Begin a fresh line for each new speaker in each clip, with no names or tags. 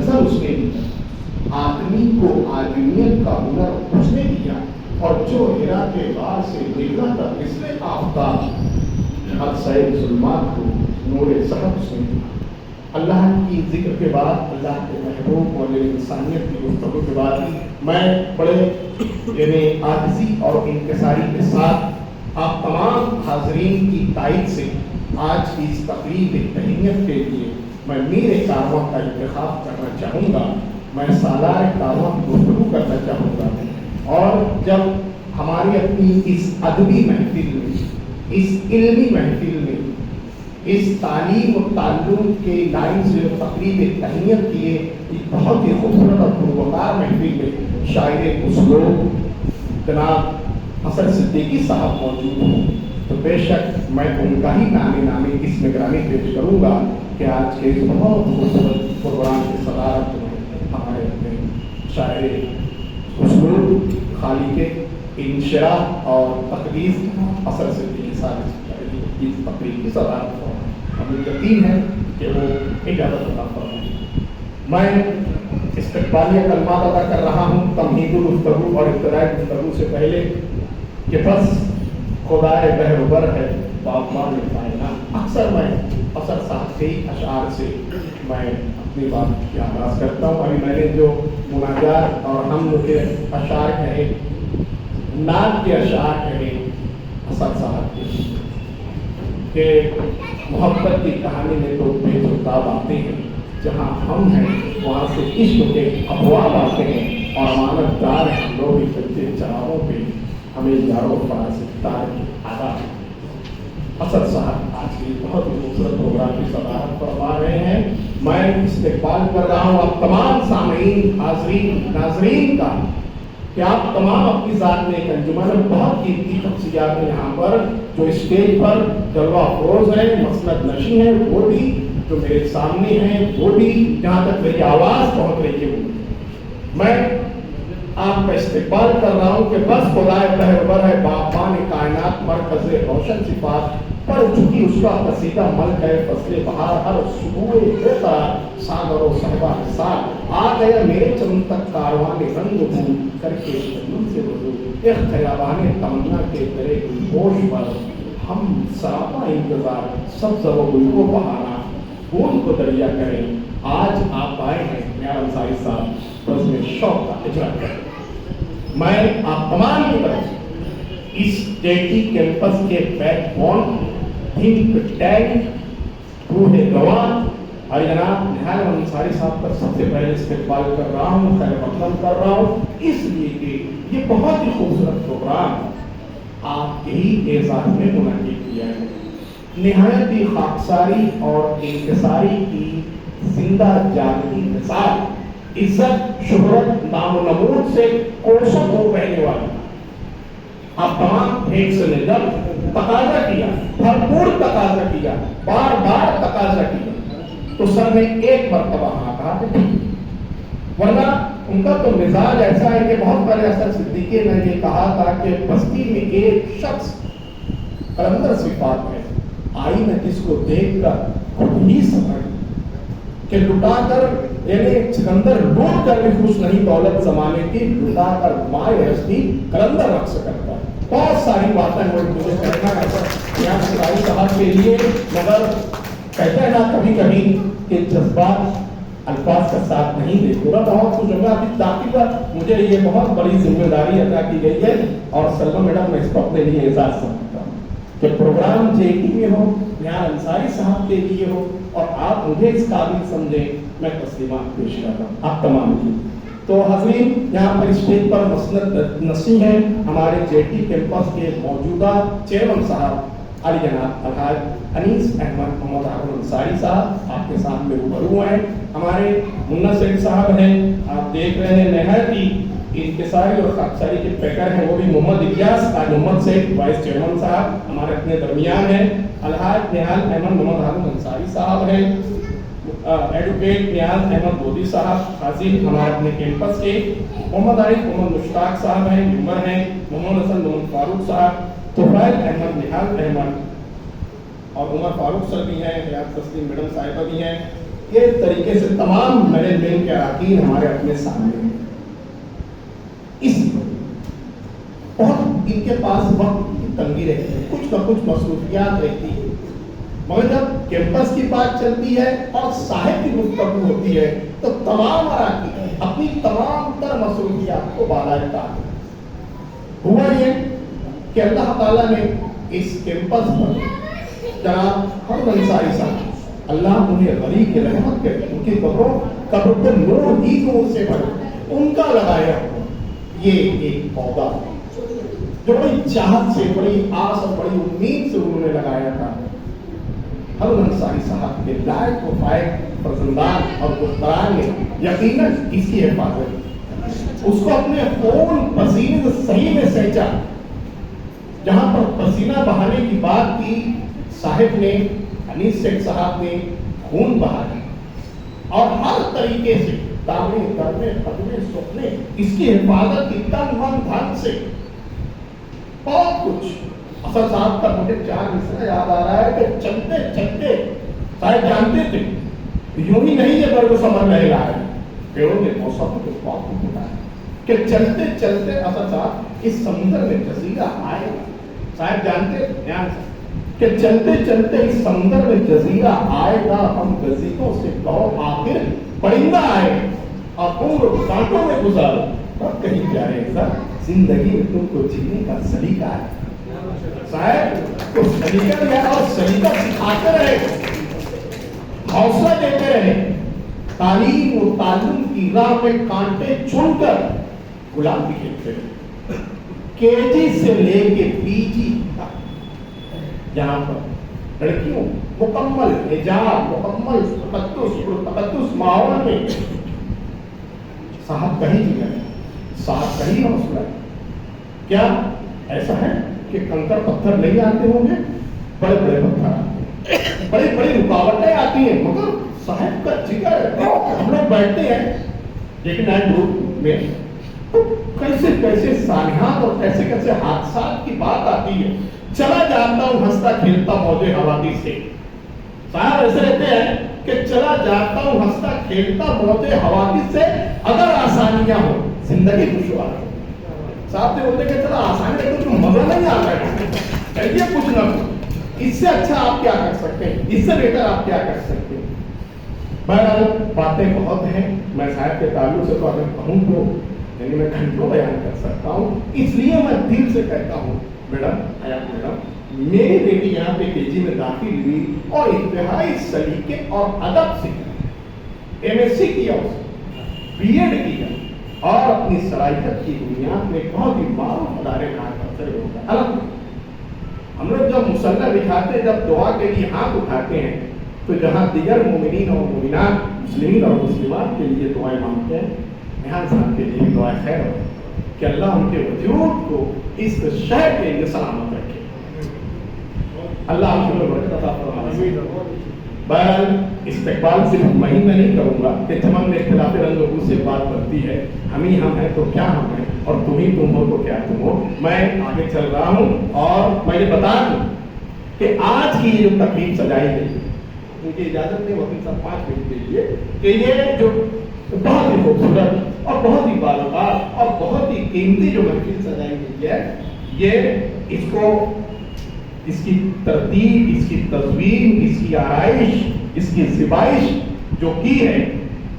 نظر اس نے دی، آدمی کو آدمیت کا ہنر اس نے دیا، اور جو ہرا کے بار سے نکلا تھا مثل آفتاب، حادثۂ ظلمات کو نور ذہب اس نے دیا۔ اللہ کی ذکر کے بعد، اللہ کے محبوب اور انسانیت کی گفتگو کے بعد، میں بڑے عاجزی اور انکساری کے ساتھ آپ تمام حاضرین کی تائید سے آج کی اس تقریب تہنیت کے لیے میں میر کارواں کا انتخاب کرنا چاہوں گا۔ میں سالار کارواں کی گفتگو کرنا چاہوں گا، اور جب ہماری اپنی اس ادبی محفل میں، اس علمی محفل میں، اس تعلیم و تعلم کے لائن سے تقریب تہنیت کیے ایک بہت ہی خوبصورت اور پروکار محفل میں شاعر اسلوب جناب حسن صدیقی صاحب موجود ہوں، تو بے شک میں ان کا ہی نامی اس نگرانی پیش کروں گا کہ آج کے اس بہت خوبصورت پروگرام کی صدارت میں ہمارے اپنے شاعر اسلوب خالق انشراح اور تقدیس حسن صدیقی صاحب کی تقریب کی صدارت ہو، ہمیں یقین ہے کہ وہ اجازت عطا فرمائیں۔ میں استقبالیہ کلمات ادا کر رہا ہوں تمہید الگفتگو اور ابتدائی گفتگو سے پہلے کہ بس خدائے بحر و بر ہے باغبان کائنات۔ اکثر میں اثر صاحب کے اشعار سے میں اپنی بات کی آغاز کرتا ہوں۔ ابھی میں نے جو مناجات اور ہم کے اشعار کہے، نعت کے اشعار کہے اثر صاحب کے، کہ محبت کی کہانی میں تو بے چتاب آتے ہیں، جہاں ہم ہیں وہاں سے عشق کے ابواب آتے ہیں، اور امانت دار ہم لوگ ہی بچے چراغوں پہ ہمیں یاروں فراز تار کی آداب۔ اسد صاحب آج کی بہت ہی خوبصورت پروگرام کی صدارت فرما رہے ہیں۔ میں استقبال کر رہا ہوں آپ تمام سامعین، حاضرین، ناظرین کا، کہ آپ تمام اپنی ذات میں ایک انجمن میں بہت قیمتی شخصیات ہیں یہاں پر، جو اسٹیج پر جلوہ افروز ہیں، مسند نشیں ہیں، وہ بھی جو میرے سامنے ہیں، وہ بھی جہاں تک میری آواز پہنچ رہی ہے، میں آپ کا استقبال کر رہا ہوں کہ بس خدائے بحر بر ہے باغبان کائنات، مرکز روشن صفات، پڑھ چکی اس کا قصیدہ ملک ہے فصل بہار، ہر صبح بے قرار ساگر و صحبہ سال، آ گیا میرے چمن تک کاروان رنگ بو کر کے چمن سے وضو، ایک خیابان تمنا کے درے ہوش پر ہم سراپا انتظار، سبز و گل کو بہانا پھول کو دریا کریں، آج آپ آئے ہیں میرا انصاری صاحب بس میں شوق کا اجرا کریں۔ میں آپ تمام کی طرف اس جیٹی کیمپس کے بیک بون، تھنک ٹینک، روح گوان اور جناب نہال انصاری صاحب کا سب سے پہلے استقبال کر رہا ہوں، خیر مقدم کر رہا ہوں، اس لیے کہ یہ بہت ہی خوبصورت پروگرام آپ کے ہی اعزاز میں منعقد کیا ہے۔ نہایت ہی خاکساری اور انکساری کی زندہ جاگتی مثال، عزت شہرت نام و نمود سے کوسوں دور رہنے والی، آپ تمام ایک سے لے کر تقاضا کیا، بھرپور تقاضا کیا، بار بار تقاضا کیا، تو سر نے ایک مرتبہ ہاں کہا کہ ورنہ ان کا تو مزاج ایسا ہے کہ بہت پہلے حسن صدیقی نے یہ کہا تھا کہ بستی میں ایک شخص قلندر صفات ہے، آئی نہ جس کو دیکھ کر خود ہی سمجھ کہ لٹا کر، یعنی سکندر لوٹ کر بھی خوش نہیں، دولت زمانے کی لٹا کر مائے ہستی قلندر رقص کرتا ہے۔ بہت ساری باتیں مجھے کہنا ہے یہاں سرائی صاحب کے لیے، مگر کہتے ہیں نا کبھی کبھی کہ جذبات الفاظ کا ساتھ نہیں دیتے، میں بہت خوش ہوں گا ابھی تاکہ مجھے یہ بہت بڑی ذمہ داری عطا کی گئی ہے، اور سلمہ میڈم میں اس کو اپنے لیے اعزاز سمجھتا ہوں کہ پروگرام JT میں ہو، نہال انصاری صاحب کے لیے ہو، اور آپ مجھے اس قابل سمجھیں، میں تسلیمات پیش کرتا ہوں آپ تمام کی۔ تو حاضرین، یہاں پر اسٹیج پر مسند نشیں ہیں ہمارے JT کیمپس کے موجودہ چیئرمین صاحب علی جناب الحاج انیس احمد محمد عارف انصاری صاحب آپ کے سامنے روبرو ہیں، ہمارے منا سیٹھ صاحب ہیں، آپ دیکھ رہے ہیں نہایت ہی انکساری اور خاکساری کے پیکر ہیں، وہ بھی محمد الیاس محمد سیٹھ وائس چیئرمین صاحب ہمارے اپنے درمیان ہیں، الحاج نہال احمد محمد عارف انصاری صاحب ہیں، ایڈوکیٹ نیاز احمد بودی صاحب حاضر ہمارے اپنے کیمپس کے، محمد عارف محمد مشتاق صاحب ہیں، ممبر ہیں، محمد حسن محمد فاروق صاحب، طفیل احمد نہال احمد اور عمر فاروق سر بھی ہیں، حیات تسلیم میڈم صاحبہ بھی ہیں، اس طریقے سے تمام مینجمنٹ کے اراکین ہمارے اپنے سامنے ہیں. اس بہت ان کے پاس وقت کی تنگی رہتی ہے, کچھ نہ کچھ مصروفیات رہتی ہے, مگر جب کیمپس کی بات چلتی ہے اور صاحب کی گفتگو ہوتی ہے تو تمام اراکین اپنی تمام تر مصروفیات کو بالائے طاقت. ہوا یہ کہ اللہ تعالیٰ نے اس کیمپس پر جناب حمد انصاری صاحب, اللہ انہیں غریب کے رحمت کرے, ان کی قبر پر نور ہی نور سے بھرے, ان کا لگایا یہ ایک پودا جو بڑی چاہت سے, بڑی آس اور بڑی امید سے انہوں نے لگایا تھا. حمد انصاری صاحب کے لائق و فائق فرزندان اور دختران نے یقیناً اس کی حفاظت, اس کو اپنے خون پسینے سے صحیح میں سینچا. جہاں پر پسینہ بہانے کی بات کی, صاحب نے, انیس شیخ صاحب نے خون بہا دیا اور ہر طریقے سے دامے کرنے قدمے سکنے اس کی حفاظت کی تن من دھن سے بہت کچھ. اصل صاحب کا مجھے 4 مصرع یاد آ رہا ہے کہ چلتے چلتے صاحب جانتے تھے یوں ہی نہیں یہ برگ سمر رہے لا رہے پیڑوں نے موسم کو بہت ہوتا ہے کہ چلتے چلتے اصل صاحب اس سمندر میں جزیرہ آئے گا. صاحب جانتے دھیان سے کہ چلتے چلتے اس سمندر میں جزیرہ آئے گا, ہم جزیروں سے کہو آخر پرندہ آئے گا اور عمر کانٹوں میں گزارو اور کہیں جائے گا. زندگی میں تم کو جینے کا سلیقہ ہے صاحب, تو سلیقہ ہے اور سلیقہ سکھاتے رہے, حوصلہ دیتے رہے. تعلیم و تعلم کی راہ میں کانٹے چن کر غلام بھی کھیلتے رہے. کے جی سے لے کے پی جی تک یہاں پر لڑکیوں مکمل حجاب, مکمل تقدس ماحول میں صاحب کہیں بھی گئے, صاحب کہیں حوصلہ ہے. کیا ایسا ہے کہ کنکر پتھر نہیں آتے ہوں گے, بڑے بڑے پتھر آتے ہیں, بڑی بڑی رکاوٹیں آتی ہیں, مگر صاحب کا جگر ہے. ہم لوگ بیٹھتے ہیں لیکن گروپ میں کیسے کیسے سانحات اور کیسے کیسے حادثات کی بات آتی ہے. چلا جاتا ہوں ہنستا کھیلتا موج حوادث سے. صاحب ایسے رہتے ہیں کہ چلا جاتا ہوں ہنستا کھیلتا موج حوادث سے, اگر آسانیاں ہو زندگی دشوار ہو. صاحب سے بولتے کہ چلا آسانی ہے تو مزہ نہیں آتا ہے, چلیے کچھ نہ کچھ, اس سے اچھا آپ کیا کر سکتے ہیں, اس سے بہتر آپ کیا کر سکتے ہیں. بہرحال باتیں بہت ہیں, میں صاحب کے تعلق سے تو اگر کہوں تو یعنی میں گھنٹوں بیان کر سکتا ہوں. اس لیے میں دل سے کہتا ہوں میڈم, حیات میڈم, میری بیٹی یہاں پہ کے جی میں داخل ہوئی اور انتہائی سلیقے اور ادب سے ایم ایس سی کیا, بی ایڈ کیا اور اپنی صلاحیت کی بنیاد میں بہت ہی معروف ادارے میں حاصل ہوتا ہے. ہم لوگ جب مصلی بٹھاتے, جب دعا کے لیے ہاتھ اٹھاتے ہیں تو جہاں دیگر مومنین اور مومنات, مسلمین اور مسلمات کے لیے دعائیں مانگتے ہیں, یہاں صاحب کے لیے دعائیں خیر ہو کہ اللہ ان کے وجود کو اس شہر کے لیے سلامت رکھے. اللہ آپ کو برکت عطا فرمائے. بہرحال استقبال صرف میں نہیں کروں گا کہ چمن میں اختلاف رنگ و سے بات بنتی ہے, ہم ہی ہم ہیں تو کیا ہم ہیں اور تم ہی تم ہو تو کیا تم ہو. میں آگے چل رہا ہوں اور میں یہ بتا دوں کہ آج کی یہ جو تقریب سجائی گئی, ان کی اجازت دیں وکیل صاحب 5 منٹ کے لیے, کہ یہ جو بہت ہی خوبصورت اور بہت ہی باوقار اور بہت ہی قیمتی جو محفل سجائی گئی ہے, یہ اس کو, اس کی ترتیب, اس کی تزوین, اس کی آرائش, اس کی زیبائش جو کی ہے,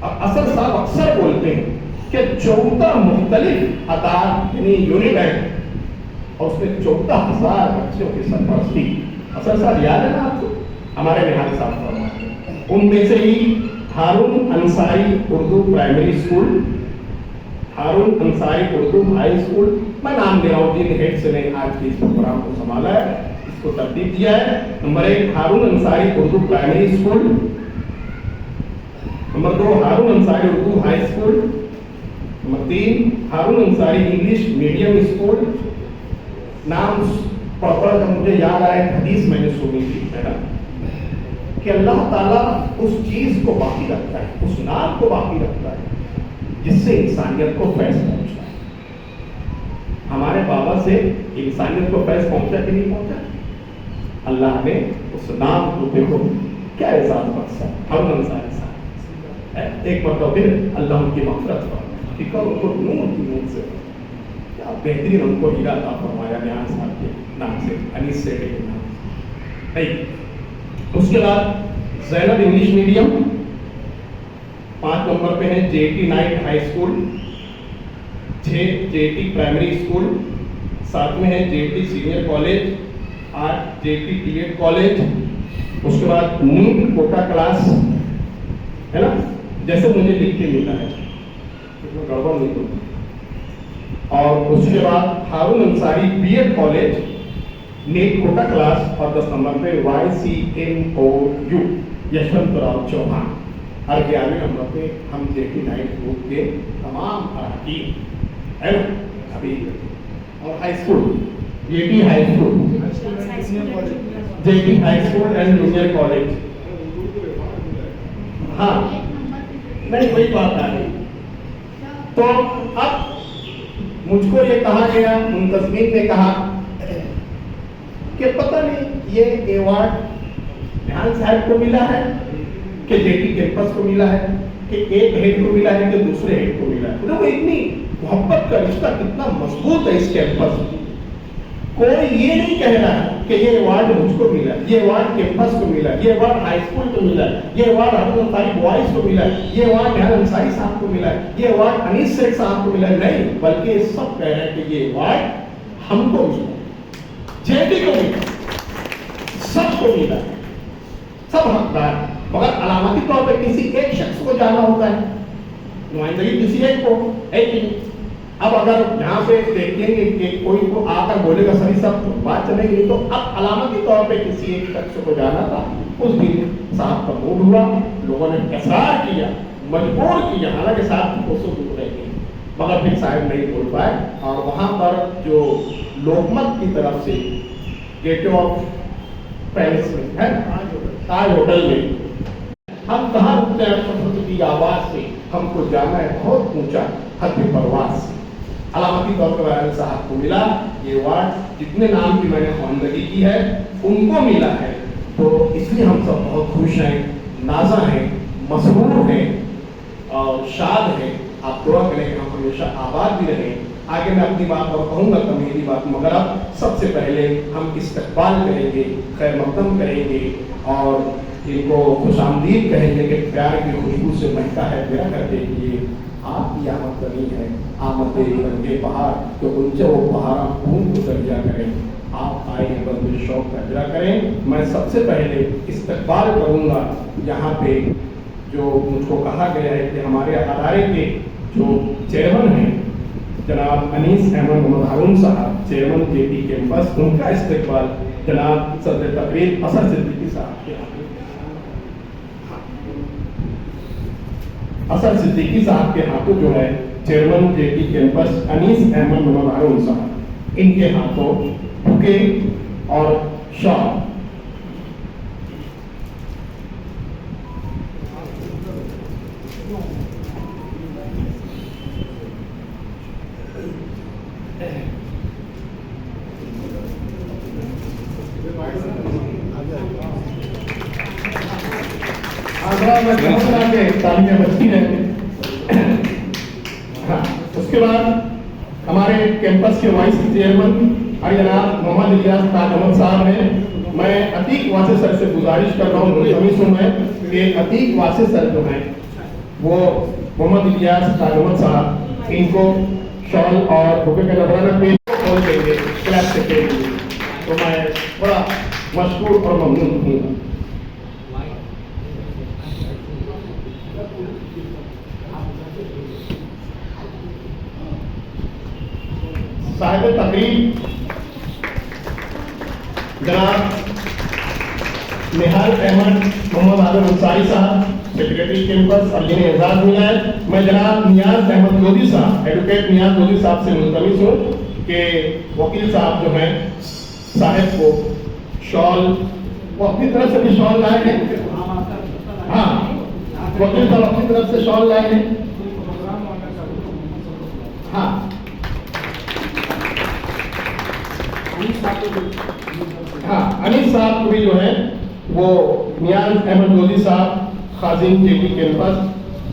اصل صاحب اکثر بولتے ہیں کہ 14 مختلف ادار یعنی یونیبینک اور اس میں 14,000 بچوں کی سرپرستی. اصل صاحب یاد ہے نا آپ کو, ہمارے نہاری صاحب فرماتے ہیں, ان میں سے ہی Haroon Ansari Urdu primary school, Haroon Ansari Urdu high school, میں نام دے رہا ہوں جن ہیڈ سے نے آج کے اس پروگرام کو سنبھالا ہے, اس کو ترتیب دیا ہے. نمبر 1 ہارون انصاری اردو پرائمری اسکول, نمبر 2 ہارون انصاری اردو ہائی اسکول, نمبر 3 Haroon Ansari English medium school. نام پڑھ پڑھ کر مجھے یاد آیا ایک حدیث میں نے سنی تھی میڈم, کہ اللہ تعالیٰ اس چیز کو باقی رکھتا ہے, اس نام کو باقی رکھتا ہے جس سے انسانیت کو فیض پہنچتا ہے. ہمارے بابا سے انسانیت کو فیض پہنچا کہ نہیں پہنچا؟ اللہ نے اس نام کو دیکھو کیا احساس بخشا, ہارون انصاری صاحب. ایک مرتبہ پھر اللہ ان کی مغفرت فرمائے، ٹھیک ہے، ان کو نور کی نور سے کیا بہترین ان کو ہیرا عطا فرمایا نیاز صاحب کے نام سے، انیس سیٹھی کے نام سے. نہیں، اس کے بعد زینب انگلش میڈیم 5 نمبر پہ ہے، J T night high school, 6 J T primary school, 7 میں ہے J T senior college, 8 J T T ed college. اس کے بعد نیٹ کوٹا کلاس ہے نا، جیسے مجھے لکھ کے ملا ہے، گڑبڑ نہیں ہوتی. اور اس کے بعد Haroon Ansari B Ed college, net quota class, اور 10 نمبر پہ Y C N O U Yashwant Rao Chavan. اور 11ویں نمبر پہ ہم جے ٹی نائٹ گروپ کے تمام اراکین ہے نا ابھی. اور high school J T high school, J T high school and junior college. ہاں نہیں وہی بات آ رہی. تو اب مجھ کو یہ کہا گیا، منتظمین نے کہا کہ پتہ نہیں یہ ایوارڈ ریحان صاحب کو ملا ہے کہ جے ٹی کیمپس کو ملا ہے، کہ ایک ہیڈ کو ملا ہے کہ دوسرے ہیڈ کو ملا ہے. وہ اتنی محبت کا رشتہ کتنا مضبوط ہے اس کیمپس. کوئی یہ نہیں کہہ رہا ہے کہ یہ ایوارڈ مجھ کو ملا، یہ ایوارڈ کیمپس کو ملا، یہ ایوارڈ ہائی اسکول کو ملا، یہ ایوارڈ ہارون انصاری بوائز کو ملا، یہ ایوارڈ ریحان انصاری صاحب کو ملا، یہ ایوارڈ انیس سیٹھ صاحب کو ملا. نہیں، بلکہ یہ سب کہہ رہے ہیں کہ یہ ایوارڈ ہم کو ملا، جے ٹی کو ملا، سب کو ملا، سب حقدار. مگر علامتی طور پہ کسی ایک شخص کو جانا ہوتا ہے، نمائندگی کسی ایک کو، ایک ہی. اب اگر یہاں پہ دیکھیں گے کہ کوئی کو آ کر بولے گا سبھی سب بات چلے گی، تو اب علامتی طور پہ کسی ایک شخص کو جانا تھا. اس دن صاحب کا موڈ ہوا، لوگوں نے اصرار کیا، مجبور کیا، حالانکہ صاحب کی کوسوں دور رہے گی، مگر پھر صاحب نہیں بول پائے. اور وہاں پر جو لوکمت کی طرف سے گیٹ آف پیلس میں ہے، تاج ہوٹل میں ہم کہاں رکتے ہیں، سرسوتی کی آواز سے ہم کو جانا ہے بہت اونچا، حد پرواز سے. علامتی طور پر ریحان صاحب کو ملا یہ ایوارڈ. جتنے نام کی میں نے خواندگی کی ہے ان کو ملا ہے، تو اس لیے ہم سب بہت خوش ہیں، نازا ہیں، مسرور ہیں اور شاد ہیں. آپ دعا کریں کہ ہم ہمیشہ آباد بھی رہیں. آگے میں اپنی بات اور کہوں گا کمیٹی بات، مگر اب سب سے پہلے ہم استقبال کریں گے، خیر مقدم کریں گے اور ان کو خوش آمدید کہیں گے کہ پیار کی خوشبو سے مہکا ہے میرا کر کے لیے آپ کی آمد نہیں ہے. آمد رنگے پہاڑ تو ان سے وہ پہاڑ خون کو درجہ کریں. آپ آئے ہیں بس مجھے شوق کا اجرا کریں. میں سب سے پہلے استقبال کروں گا یہاں پہ جو مجھ کو کہا گیا ہے کہ ہمارے ادارے کے جو چیئرمین ہیں جناب انیس احمد محمد ہارون صاحب، چیئرمین جے ٹی کیمپس، ان کا استقبال جناب صدر تقریب اثر صدیقی صاحب کے اثر صدیقی صاحب کے ہاتھوں جو ہے چیئرمین جے ٹی کیمپس انیس احمد محمد ہارون صاحب، ان کے ہاتھوں بکے اور شال. میں کہوں گا کہ تعلیمیں بچتی رہیں. اس کے بعد ہمارے کیمپس کے وائس چیئرمین جناب محمد الیاس تاج احمد صاحب ہیں. میں عتیق واسع سر سے گزارش کر رہا ہوں، ملتمس میں کہ عتیق واسع سر جو ہیں وہ محمد الیاس تاج احمد صاحب ان کو شال اور بکے کا نذرانہ پیش کھول دیں گے کلاس سے کے لیے. تو میں بڑا مشکور اور ممنون ہوں. صاحب تقریب جناب نہال احمد محمد عادل انصاری صاحب، سیکریٹری کیمپس، اور جنہیں اعزاز ملا ہے. میں جناب نیاز احمد لودھی صاحب، ایڈوکیٹ نیاز لودھی صاحب سے ملتمس ہوں کہ وکیل صاحب جو ہیں صاحب کو شال، وہ اپنی طرف سے بھی شال لائے ہیں. ہاں وکیل صاحب اپنی طرف سے شال لائے ہیں. ہاں ہاں انیس صاحب کو بھی جو ہے وہ نیاز احمد لودھی صاحب، خازن جے ٹی کیمپس،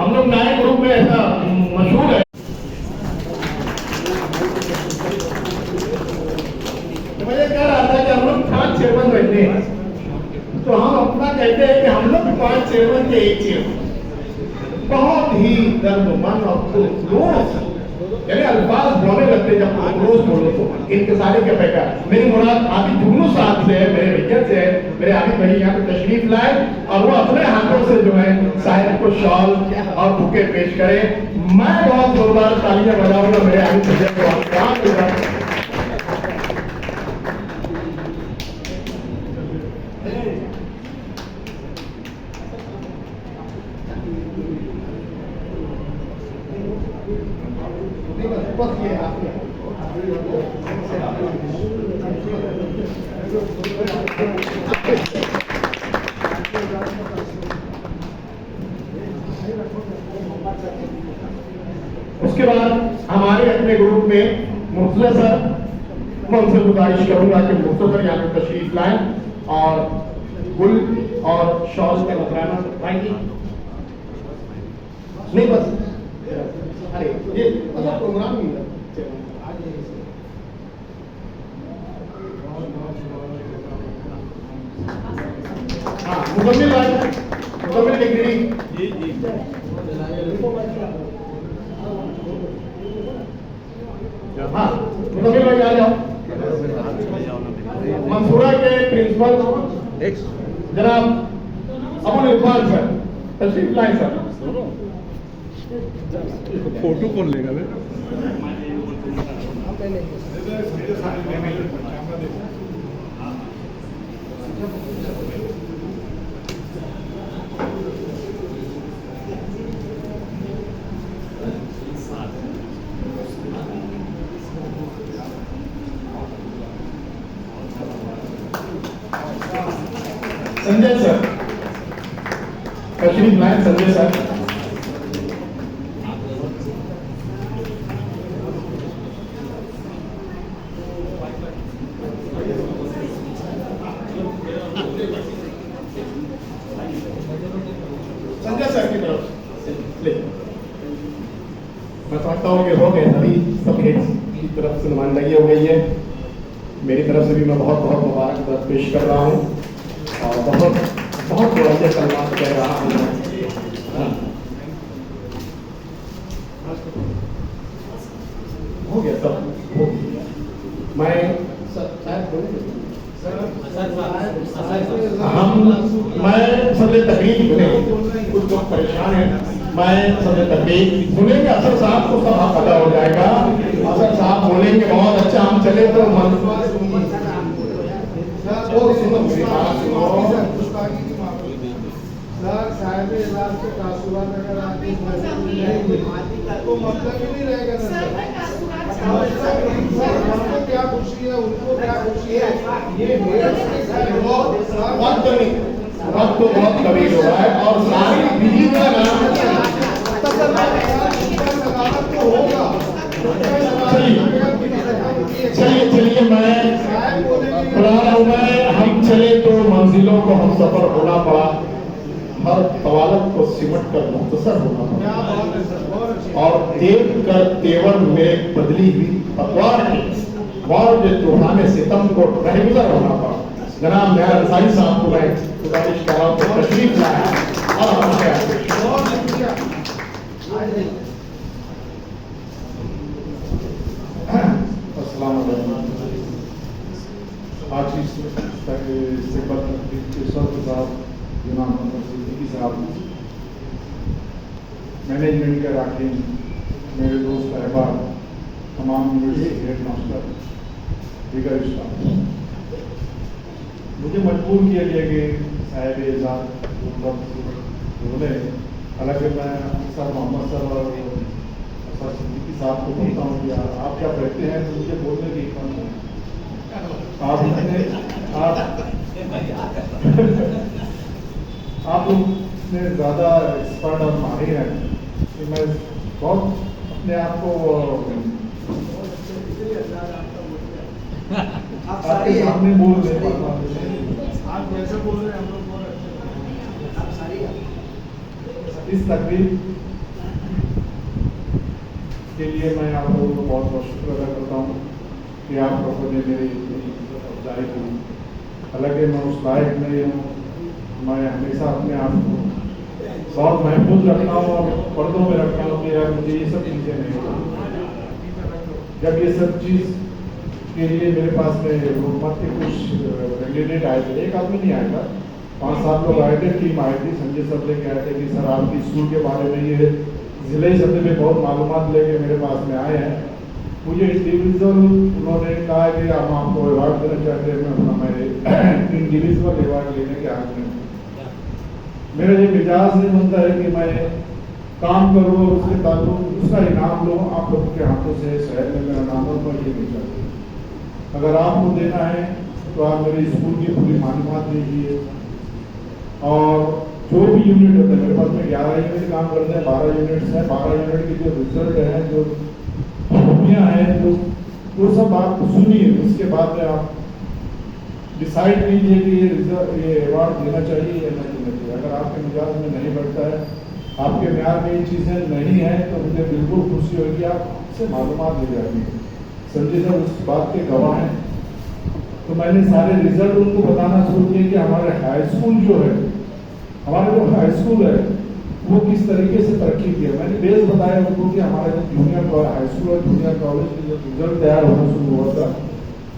ہم لوگ نئے گروپ میں ایسا مشہور ہے. مجھے کہہ رہا تھا کہ ہم لوگ 5 چیئرمین رہتے ہیں تو ہم اپنا کہتے ہیں کہ ہم لوگ 5 چیئرمین کے ایک چیئرمین. بہت ہی درد من اور کلوز یعنی الفاظ بولنے لگتے جب کلوز بولو تو انکساری کے پیکر. میری مراد عابد جگنو صاحب سے ہے, میرے بھیا سے ہے. میرے عابد بھائی یہاں پہ تشریف لائے اور وہ اپنے ہاتھوں سے جو ہے صاحب کو شال اور بکے پیش کرے. میں بہت زوردار تالیاں بجاؤں گا میرے عابد بھیا کو. کام ہوگا اس کے بعد ہمارے اپنے گروپ میں مرتضی سر, میں ان سے گزارش کروں گا کہ مرتضی سر یہاں پہ تشریف لائیں اور گل اور شال کا نذرانہ لائیں گی. نہیں بس ارے یہ پروگرام نہیں ہے. ہاں مکمل بھائی, مکمل ڈگری. جی جی ہاں مکمل بھائی آ جاؤ. منصورہ کے پرنسپل جناب ابو العرفان سر تشریف لائیں. سر
فوٹو کون لے گا؟
سنجے سر تشریف لائیں. سنجے سر میں سمجھتا ہوں کہ ہو گئے سبھی سب کی طرف سے نمائندگی ہو گئی ہے. میری طرف سے بھی میں بہت بہت مبارکباد پیش کر رہا ہوں اور بہت بہت بڑے کلمات کہہ رہا ہوں. ہو گیا سب ہو گیا. میں صدر تقریب کچھ لوگ پریشان ہیں. میں صدر تقریب سنیں گے اثر صاحب کو سب حق ادا ہو جائے گا. اثر صاحب بولیں گے بہت اچھا ہم چلے تو وقت تو بہت قریب ہو رہا ہے اور ساری بجلی کا چلیے میں بلا رہا ہوں. ہم چلے تو منزلوں کو ہم سفر ہونا پڑا, ہر طوالت کو سمٹ کر مختصر ہونا پڑا اور دیکھ کر تیور میں بدلی ہوئی پتوار کے وار جو طوفان ستم کو رہگزر ہونا پڑا. جناب میرا انصاری صاحب کو میں گزارش کر رہا ہوں کہ تشریف لائیں اور السلام علیکم. آج کی استقبال تقریب کے صدر صاحب جناب محمد صدیقی صاحب, مینجمنٹ کے اراکین, میرے دوست احباب, تمام یونیورسٹی ہیڈ ماسٹر, دیگر اسٹاف, مجھے مجبور کیا گیا کہ صاحب اعزاز بولے. حالانکہ میں سر محمد سر اور سر صدیقی صاحب کو بولتا ہوں کہ آپ کیا کہتے ہیں تو مجھے بولنے کی حکمت ہے. آپ لوگ اتنے زیادہ ایکسپرٹ اور ماہر ہیں کہ میں بہت اپنے آپ کو آپ کے سامنے بول رہے ہیں. آپ ویسے بول رہے ہیں, ہم لوگ بہت اچھے.
اس تقریب کے لیے میں آپ لوگوں کو بہت بہت شکر ادا کرتا ہوں کہ آپ لوگوں نے میری افزائی کی. حالانکہ میں اس لائق نہیں ہوں، میں ہمیشہ اپنے آپ کو بہت محفوظ رکھتا ہوں اور پردوں میں رکھتا ہوں کہ یار مجھے یہ سب چیزیں نہیں ہوتی. جب یہ سب چیز کے لیے میرے پاس میں حکومت کے کچھ کینڈیڈیٹ آئے تھے، ایک آدمی نہیں آیا تھا، 5-7 لوگ آئے تھے، ٹیم آئے تھی. سنجے سر لے کے آئے تھے کہ سر آپ کی اسکول کے بارے میں یہ ضلعی سطح پہ بہت معلومات لے کے میرے پاس میں آئے ہیں. مجھے انڈیویژل انہوں نے کہا کہ ہم آپ کو ایوارڈ دینا چاہتے ہیں. میں انڈیویژل ایوارڈ لینے کے حق میں میرا یہ مزاج نہیں بنتا ہے کہ میں کام کروں اور اس کے تعلق اس کا انعام لوں آپ لوگوں کے ہاتھوں سے. شہر میں میرا نام اور یہ نہیں چاہتے. اگر آپ کو دینا ہے تو آپ میرے اسکول کی پوری معلومات دیجیے، اور جو بھی یونٹ ہوتا ہے میرے پاس میں 11 یونٹ کام کرتے ہیں، 12 یونٹس ہیں. 12 یونٹ کی جو ریزلٹ ہے، جو خوبیاں ہیں، وہ سب آپ سنیے. اس کے بعد میں آپ ڈیسائیڈ کیجیے کہ یہ ایوارڈ دینا چاہیے یا نہیں دینا چاہیے. اگر آپ کے مزاج میں نہیں بڑھتا ہے، آپ کے معیار میں یہ چیزیں نہیں ہیں، تو مجھے بالکل خوشی ہوگی آپ سے معلومات لے جائیں گے. سنجے سر اس بات کے گواہ ہیں. تو میں نے سارے ریزلٹ ان کو بتانا شروع کیے کہ ہمارے ہائی اسکول جو ہے، ہمارا جو ہائی اسکول ہے وہ کس طریقے سے ترقی کیا. میں نے بیس بتایا ان کو کہ ہمارا جو جونیئر ہائی اسکول اور جونیئر کالج کے جو ریزلٹ تیار ہونا شروع ہوا تھا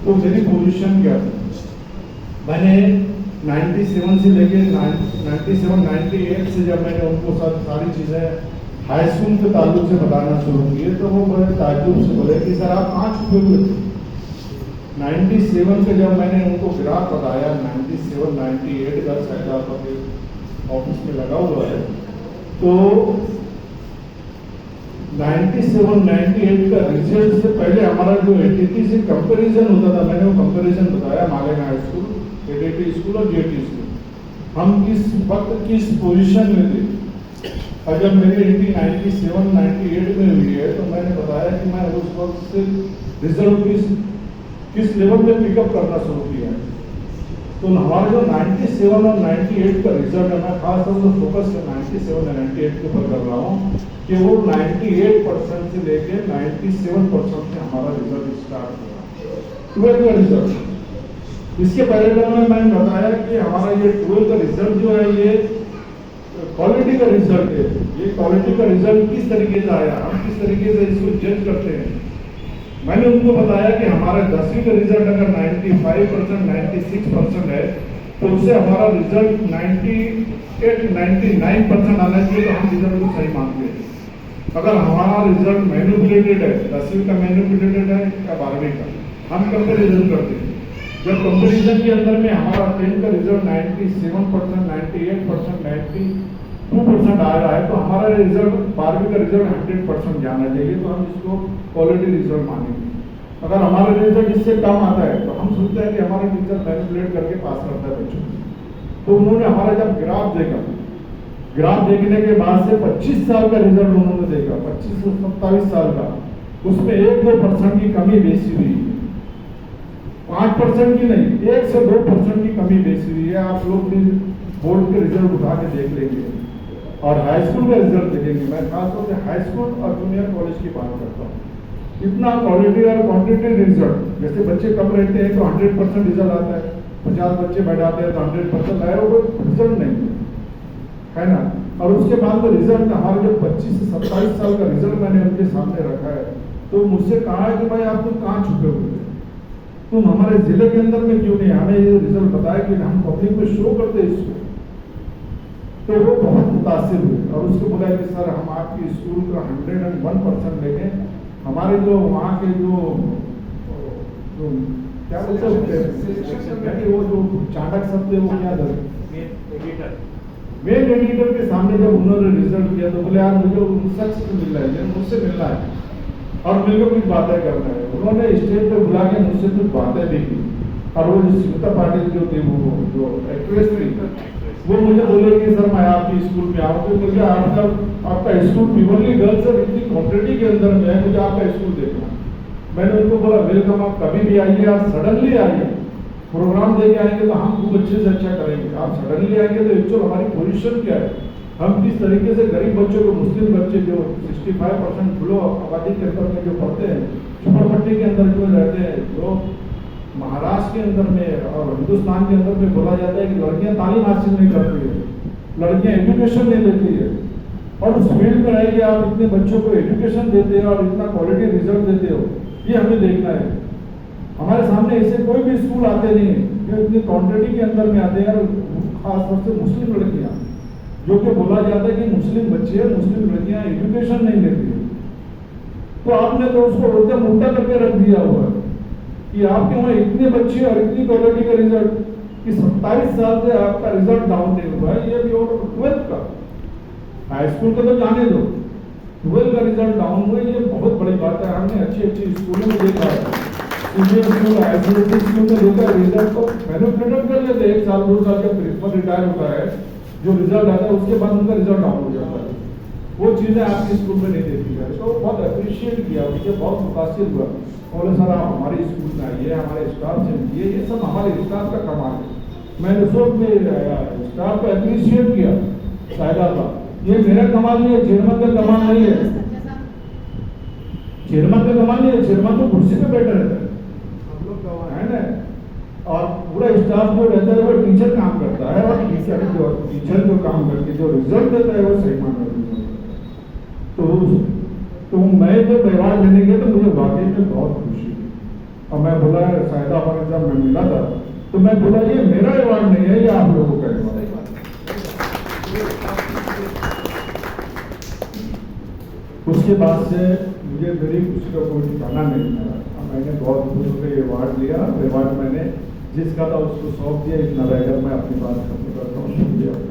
تو میری پوزیشن کیا تھی. میں نے 97 سے لے کے 98 سے جب میں نے ان کو ساری چیزیں ہائی اسکول کے تعلق سے بتانا شروع کیے تو وہ بڑے تعجب سے بولے کہ سر آپ کہاں چھپے ہوئے تھے. 97 کے جب میں نے ان کو گراف بتایا، 97 98 کا شاید آفس میں لگا ہوا ہے، تو 97 98 کا ریزلٹ سے پہلے ہمارا جو ایٹی سے کمپیریزن ہوتا تھا، میں نے وہ کمپیریزن بتایا Malegaon high school, eighty school اور جے ٹی اسکول، ہم کس وقت کس پوزیشن میں تھے. اور جب میری انٹری 97 98 میں ہوئی ہے تو میں نے بتایا کہ میں اس وقت سے ریزلٹ کس لیول میں پک اپ کرنا شروع کیا ہے. تو ہمارے جو 97 اور 98 کا ریزلٹ ہے، میں خاص طور سے فوکس 97 اور 98 کے اوپر کر رہا ہوں کہ وہ 98% سے لے کے 97% سے ہمارا ریزلٹ اسٹارٹ ہوا. 12 کا ریزلٹ اس کے پہلے میں نے بتایا کہ ہمارا یہ 12 کا ریزلٹ جو ہے یہ کوالٹی کا ریزلٹ ہے. یہ کوالٹی کا ریزلٹ کس طریقے سے آیا، ہم کس طریقے سے اس کو جج کرتے ہیں. میں نے ان کو بتایا کہ ہمارا 10ویں کا ریزلٹ اگر 95% 96% ہے تو اس سے ہمارا ریزلٹ 98 99% آنا چاہیے تو ہم ریزلٹ کو صحیح مانتے ہیں. اگر ہمارا ریزلٹ مینوپولیٹڈ ہے، 10ویں کا مینوپولیٹڈ ہے یا 12ویں کا، ہم کمپیریزن کرتے ہیں. جب کمپیریزن کے اندر میں ہمارا 10 کا ریزلٹ 97% 98% 92% آ رہا ہے تو ہمارا ریزلٹ 12ویں کا ریزلٹ 100% جانا چاہیے، تو ہم اس کو کوالٹی ریزلٹ مانیں گے. اگر ہمارا ریزلٹ اس سے کم آتا ہے تو ہم سوچتے ہیں کہ ہمارا ٹیچر مینیپولیٹ کر کے پاس کرتا ہے بچوں کو. تو انہوں نے ہمارا جب گراف دیکھا، گراف دیکھنے کے بعد سے 25 سال کا ریزلٹ انہوں نے دیکھا، 25 سے 27 سال کا، اس میں 1-2% کی کمی بیسی ہوئی، 5% کی نہیں، 1 سے 2% کی کمی بیسی ہوئی ہے. آپ لوگ بھی بورڈ کے ریزلٹ اٹھا کے دیکھ لیں گے اور ہائی اسکول کا ریزلٹ دیکھیں گے. میں خاص طور سے ہائی اسکول اور جونیئر کالج کی بات کرتا ہوں. اتنا کوالٹی اور کوانٹیٹی ریزلٹ، جیسے بچے کم رہتے ہیں تو 100% ریزلٹ آتا ہے، 50 بچے بیٹھاتے ہیں تو 100% آیا، وہ ریزلٹ نہیں ہے نا. اور اس کے بعد وہ ریزلٹ ہمارے جو 25 سے 27 سال کا ریزلٹ میں نے ان کے سامنے رکھا ہے تو مجھ سے کہا ہے کہ بھائی آپ لوگ کہاں چھپے ہوئے تھے، تم ہمارے ضلع کے اندر میں کیوں نہیں، ہمیں یہ ریزلٹ بتایا کہ ہم پبلک میں شو کرتے اس کو. تو وہ بہت متاثر ہوئے اور اس کو بولا کہ سر ہم آپ کی اسکول کا 101% لے گئے. ہمارے جو وہاں کے جو کیا بولتے ہیں وہ جو چانڈک سب تھے، وہ کیا مین ایڈیٹر کے سامنے جب انہوں نے ریزلٹ کیا تو بولے یار مجھے سچ سے مل رہا ہے، مجھ سے ملنا ہے اور مل کے کچھ باتیں کرنا ہے. انہوں نے اسٹیج پہ بلا کے مجھ سے کچھ باتیں بھی کی اور وہ جو سمتا پاٹل جو تھی، وہ جو ایکٹریس تھی، وہ مجھے بولے کہ سر میں آپ کی اسکول میں آؤں تو مجھے آپ کا اسکول پیورلی گرلس اور اتنی کوانٹٹی کے اندر میں مجھے آپ کا اسکول دیکھنا. میں نے ان کو بولا ویلکم، آپ کبھی بھی آئیے، آپ سڈنلی آئیے، پروگرام دے کے آئیں گے تو ہم خوب اچھے سے اچھا کریں گے. آپ سڈنلی آئیں گے تو ایکچوئل ہماری پوزیشن کیا ہے، ہم کس طریقے سے غریب بچوں کو، مسلم بچے جو 65% بلو آبادی کے اندر میں جو پڑھتے ہیں، جھوپڑپٹی کے اندر جو رہتے ہیں، جو مہاراشٹر کے اندر میں اور ہندوستان کے اندر میں بولا جاتا ہے کہ لڑکیاں تعلیم حاصل نہیں کرتی ہے، لڑکیاں ایجوکیشن نہیں لیتی ہے، اور اس فیلڈ میں رہ کے آپ اتنے بچوں کو ایجوکیشن دیتے ہیں اور اتنا کوالٹی رزلٹ دیتے ہو، یہ ہمیں دیکھنا ہے۔ ہمارے سامنے ایسے کوئی بھی اسکول آتے نہیں ہیں جو اتنی کوانٹٹی کے اندر میں آتے ہیں، اور خاص طور سے مسلم لڑکیاں، جو کہ بولا جاتا ہے کہ مسلم بچے، مسلم لڑکیاں ایجوکیشن نہیں لیتی ہیں، تو آپ نے تو اس کو الٹا کر کے رکھ دیا ہوا ہے کہ آپ کے وہاں اتنے بچے اور اتنی کوالٹی کا رزلٹ، کہ 27 سال سے آپ کا رزلٹ ڈاؤن نہیں ہوا ہے، یہ بھی اور 12th کا، ہائی اسکول کا تو جانے دو، 12th کا رزلٹ ڈاؤن ہوا، یہ بہت بڑی بات ہے۔ ہم نے اچھی اسکولوں میں دیکھا ہے، اسکول ICSE اسکول میں دیکھا ہے، رزلٹ کو مینوپولیٹ کر لیتے ہیں، 1 سال 2 سال کا پرنسپل ریٹائر ہوتا ہے، جو رزلٹ آتا ہے اس کے بعد ان کا رزلٹ ڈاؤن ہو جاتا ہے۔ وہ چیزیں آپ کی اسکول میں نہیں دیکھی جائے، تو بہت اپریشیٹ کیا، مجھے بہت متاثر ہوا، بولے سر آپ ہمارے اسکول میں آئیے، ہمارے اسٹاف سے ملیے، یہ سب ہمارے اسٹاف کا کمال ہے۔ میں نے سب میں اسٹاف کو اپریشیٹ کیا، شاہدہ کا یہ میرا کمال نہیں ہے، چیئرمین کا کمال نہیں ہے، چیئرمین کا کمال نہیں ہے، چیئرمین تو کرسی پہ بیٹھا رہتا ہے، ہم لوگ گواہ ہیں نا، اور پورا اسٹاف جو رہتا ہے وہ ٹیچر کام کرتا ہے، اور ٹیچر جو کام کر کے جو رزلٹ دیتا ہے وہ صحیح معنی میں، تو میں جب ایوارڈ لینے گیا تو مجھے واقعی میں بہت خوشی ہوئی، اور میں بولا شاہدہ پر جب میں ملا تھا تو میں بولا یہ میرا ایوارڈ نہیں ہے، یہ آپ لوگوں کا ایوارڈ ہے۔ اس کے بعد سے مجھے میری خوشی کا کوئی ٹھکانا نہیں ملا، میں نے بہت خوش ہو کے ایوارڈ لیا، ایوارڈ میں نے جس کا تھا اس کو سونپ دیا۔ اتنا رہ کر میں اپنی بات ختم کرتا ہوں، شکریہ اپنا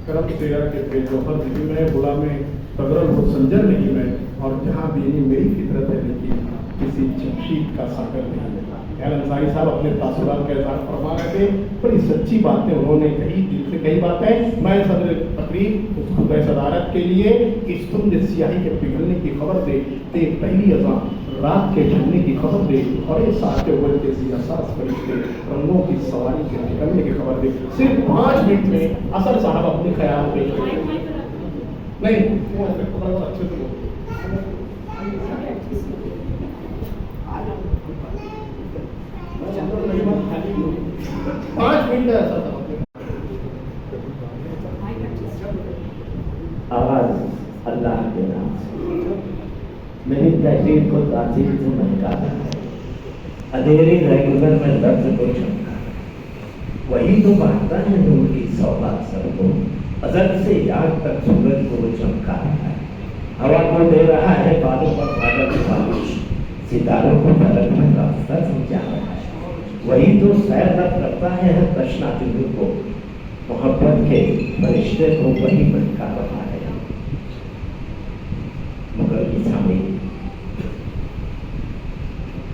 کرم تیرا کے بے جوہر دلی میں غلام تغرل و سنجر نہیں میں، اور جہاں بھی میری فطرت ہے لیکن کسی جمشید کا ساگر نہیں ہے۔ انصاری صاحب اپنے تاثرات کا اظہار فرما رہے تھے، بڑی سچی باتیں انہوں نے کہی، دل سے کئی باتیں۔ میں صدر تقریب اس خطبہ صدارت کے لیے اس تم نے سیاہی کے پگھلنے کی خبر دے، تے پہلی اذان رات کے ڈھلنے کی خبر دے، اور اس آتے ہوئے تیزی احساس فرشتے رنگوں کی سواری کے نکلنے کی خبر دے۔ صرف 5 منٹ میں اثر صاحب اپنے خیال پیش کریں۔ نہیں وہ اچھے سے 5 منٹ ہے اثر صاحب۔
آواز اللہ کے نام سے میری تحریر کو تاثیر سے مہکاتا ہے، اندھیری ریگولر میں لفظ کو چمکا، وہی تو بانٹتا ہے نور کی سوغات سب کو، ازل سے یاد تک سورج کو وہ چمکا رہا ہے، ہوا کو دے رہا ہے بادوں پر بادل خاموش، ستاروں کو فلک میں راستہ سمجھا رہا ہے، وہی تو سیر رب کرتا ہے ہر تشنا دل کو، محبت کے فرشتے کو وہی مہکا رہا ہے۔ مگر اسلامی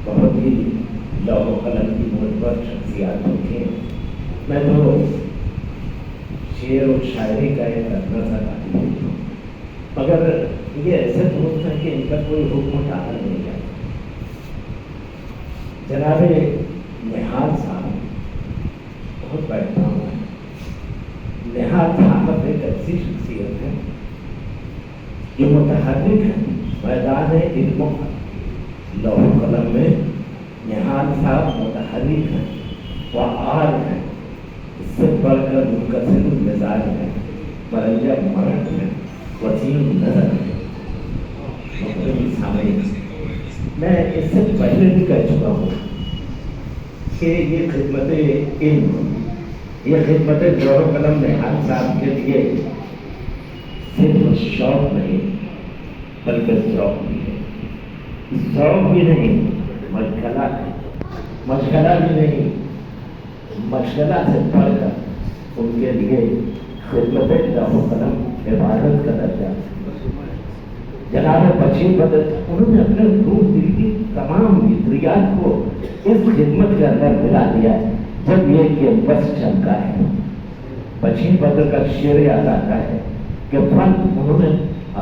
بہت ہی لوح و قلم کی معتبر شخصیات ہوتی ہیں، میں تو شعر و شاعری کا ایک ادنا سا قائل ہوں، مگر یہ ایسے دوست ہیں کہ ان کا کوئی حکم ٹالا نہیں جاتا۔ جناب نہاد صاحب بہت بیٹھتا ہوں، نہاد صاحب ایک ایسی شخصیت ہے جو متحرک ہے میدان علم و لوح و قلم میں، نہاد صاحب متحرک ہیں، فعال ہیں، اس سے بڑھ کر منکسر المزاج ہیں، مرنجہ مرد ہیں، وسیع نظر ہیں۔ محترم سامعین، میں اس سے پہلے بھی کہہ چکا ہوں کہ یہ خدمت علم، یہ خدمت لوح و قلم نہاد صاحب کے لیے صرف شوق نہیں بلکہ ذوق بھی ہے، ذوق بھی نہیں مشغلہ ہے، مشغلہ بھی نہیں، مشغلہ سے پڑھ کر ان کے لیے خدمت لوح و قلم عبادت کا درجہ۔ جناب بچی بدر انہوں نے اپنے روح دل کی تمام فطریات کو اس خدمت کے اندر ملا دیا جب یہ کیمپس چمکا ہے۔ بچی بدر کا شعر یاد آتا ہے کہ فن انہوں نے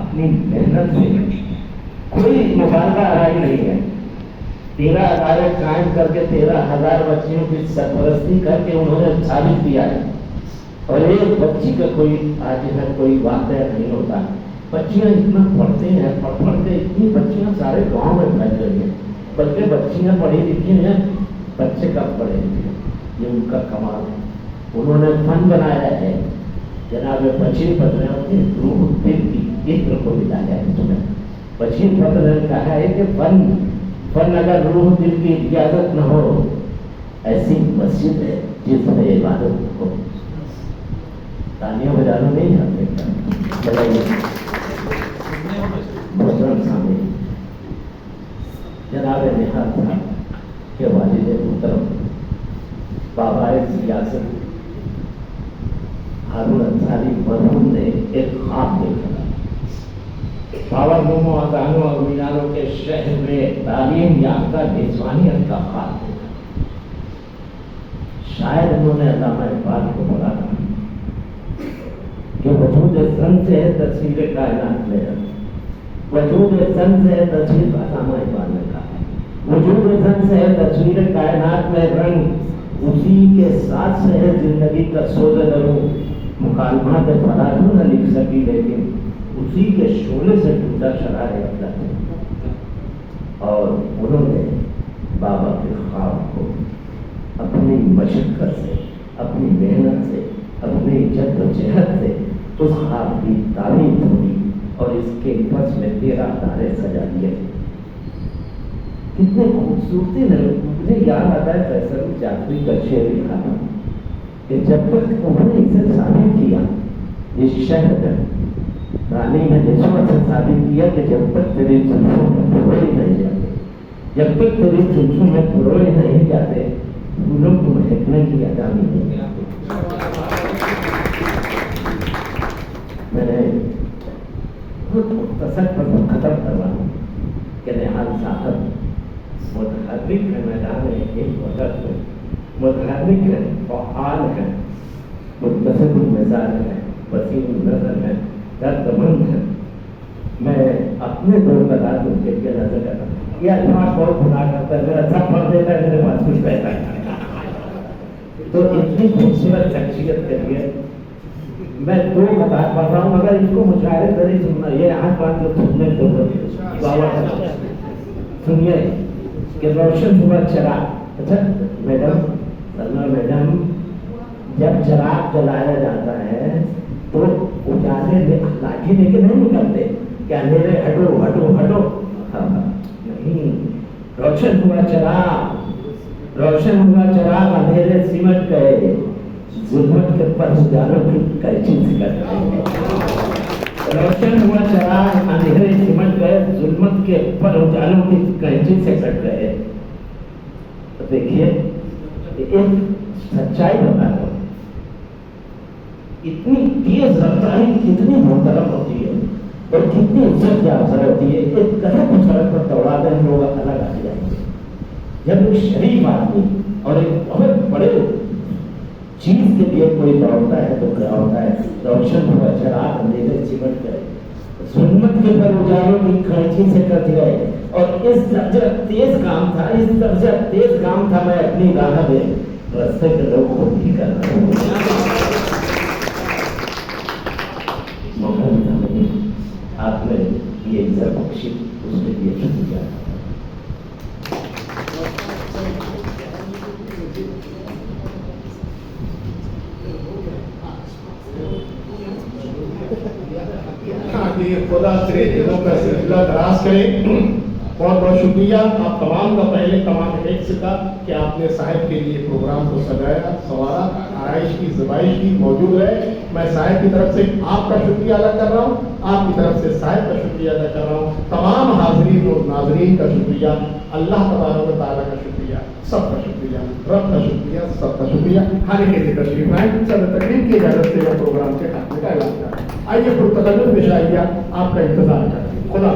اپنی محنت سے، کوئی مبالغہ آرائی نہیں ہے، 13 قائم کر کے 13,000 بچیوں کی سرپرستی کر کے انہوں نے ثابت کیا ہے. اور ایک بچی کا کوئی آج ہے کوئی واقعہ نہیں ہوتا. بچیاں اتنا پڑھتے ہیں, پڑھ کے اتنی بچیاں سارے گاؤں میں پھیل رہی ہیں. بلکہ بچیاں پڑھی لکھی ہیں, بچے کب پڑھے لکھے, یہ ان کا کمال ہے. انہوں نے فن بنایا ہے. جناب بشیر پتر نے اپنی روح دل کی عطر کو بتایا ہے. اس میں بشیر پتر نے کہا ہے کہ فن اگر روح دل کی اجازت نہ ہو, ایسی مسجد ہے جس میں عبادت ہو. تالیاں بجانا نہیں جانتے. محترم سامنے جناب نہال صاحب کے والد محترم بابا سیاست ہارون انصاری مرحوم نے ایک خواب دیکھا. پاور روموں, اذانوں اور میناروں کے شہر میں تعلیم یافتہ نسوانیت کا خواب دیکھا. شاید انہوں نے علامہ اقبال کو پڑھا تھا کہ وجود زن سے ہے تصویر کائنات میں. وجود زن سے ہے تصویر, علامہ اقبال نے کہا وجود زن سے ہے تصویر کائنات میں رنگ, اسی کے ساتھ سے ہے زندگی کا سوز دروں. مکالمات فراغوں نہ لکھ سکی لیکن اسی کے شعلے سے ٹوٹا شرار اطلاع. اور انہوں نے بابا کے خواب کو اپنی مشقت سے, اپنی محنت سے, اپنی جد و جہد سے اس خواب کی تعمیر ہوئی اور اس کے پس میں 13 تارے سجا دیے. کتنے خوبصورتی نے. مجھے یاد آتا ہے فیصل جعفری کا شعر لکھا تھا کہ جب تک انہوں نے اسے ثابت کیا, اس شہر رانی نے نسبت سے ثابت کیا کہ جب تک تیری زلفوں میں پروئے نہیں جاتے, جب تک تیری زلفوں میں پروئے نہیں جاتے, پھولوں کو مہکنے کی ادا نہیں آتی. میں نے بہت مختصر پر ختم کروا ہوں کہ نہال صاحب متحرک ہے میدان ایک وقت میں, متحرک ہے, فعال ہے, متصل المزاج ہے, وسیع النظر ہے, درد مند ہے. میں اپنے دور کا رات ان کے لیے نظر کرتا ہوں. یہ الفاظ بہت گناہ کرتا ہے, میرا سب پڑھ دیتا ہے, میرے پاس کچھ پیسہ نہیں. تو اتنی خوبصورت شخصیت کے لیے میں 2 قطار پڑھ رہا ہوں, مگر اس کو مشاعرے سے نہیں سننا. یہ آنکھ باندھ کے سننے کو بابا سنیے کہ روشن ہوا چراغ. اچھا میڈم, سلمہ میڈم, جب چراغ جلایا جاتا ہے تو اجالے میں لاٹھی لے کے نہیں نکلتے کہ اندھیرے ہٹو ہٹو ہٹو. نہیں, روشن ہوا چراغ, روشن ہوا چراغ, اندھیرے سمٹ گئے, ظلمت کے پر اجالوں کی کیچی سے کٹ گئے. روشن ہوا چراغ, اندھیرے سمٹ گئے, ظلمت کے پر اجالوں کی کیچی سے کٹ گئے. تو دیکھیے ایک سچائی بتا رہا ہوں, اتنی تیز رفتاری کتنی محترم ہوتی ہے اور کتنی عزت کی افزا ہوتی ہے. ایک قدم کو سڑک پر دوڑا دیں لوگ الگ آ جائیں گے. جب ایک شریف آدمی اور ایک بہت بڑے چیز کے لیے کوئی دوڑتا ہے تو کیا ہوتا ہے؟ روشن ہوا چراغ, اندھیرے سمٹ گئے, ظلمت کے پر اجالوں کی کھینچی سے کٹ گئے. اور اس درجہ تیز کام تھا, اس درجہ تیز کام تھا, میں اپنی راہ میں رستے کے لوگ کو بھی کر رہا ہوں. آپ نے یہ عزت بخشی, اس کے لیے شکریہ.
خدا سے دلوں کا سلسلہ دراز کرے. بہت بہت شکریہ آپ تمام کا, پہلے تمام ایک سے تھا کہ آپ نے صاحب کے لیے پروگرام کو سجایا, سنوارا, آرائش کی, زبائش کی, موجود رہے. میں صاحب کی طرف سے آپ کا شکریہ ادا کر رہا ہوں, آپ کی طرف سے صاحب کا شکریہ ادا کر رہا ہوں. تمام حاضرین اور ناظرین کا شکریہ, اللہ تبارک و تعالیٰ کا شکریہ, سب کا شکریہ, رب کا شکریہ, سب کا شکریہ. کھانے کے لیے تشریف لائیں. سب تقریب کی اجازت سے میں پروگرام کے خاتمے کا اعلان کرتا ہوں. آئیے پرتکلف پیش آئیے, آپ کا انتظار کریں. خدا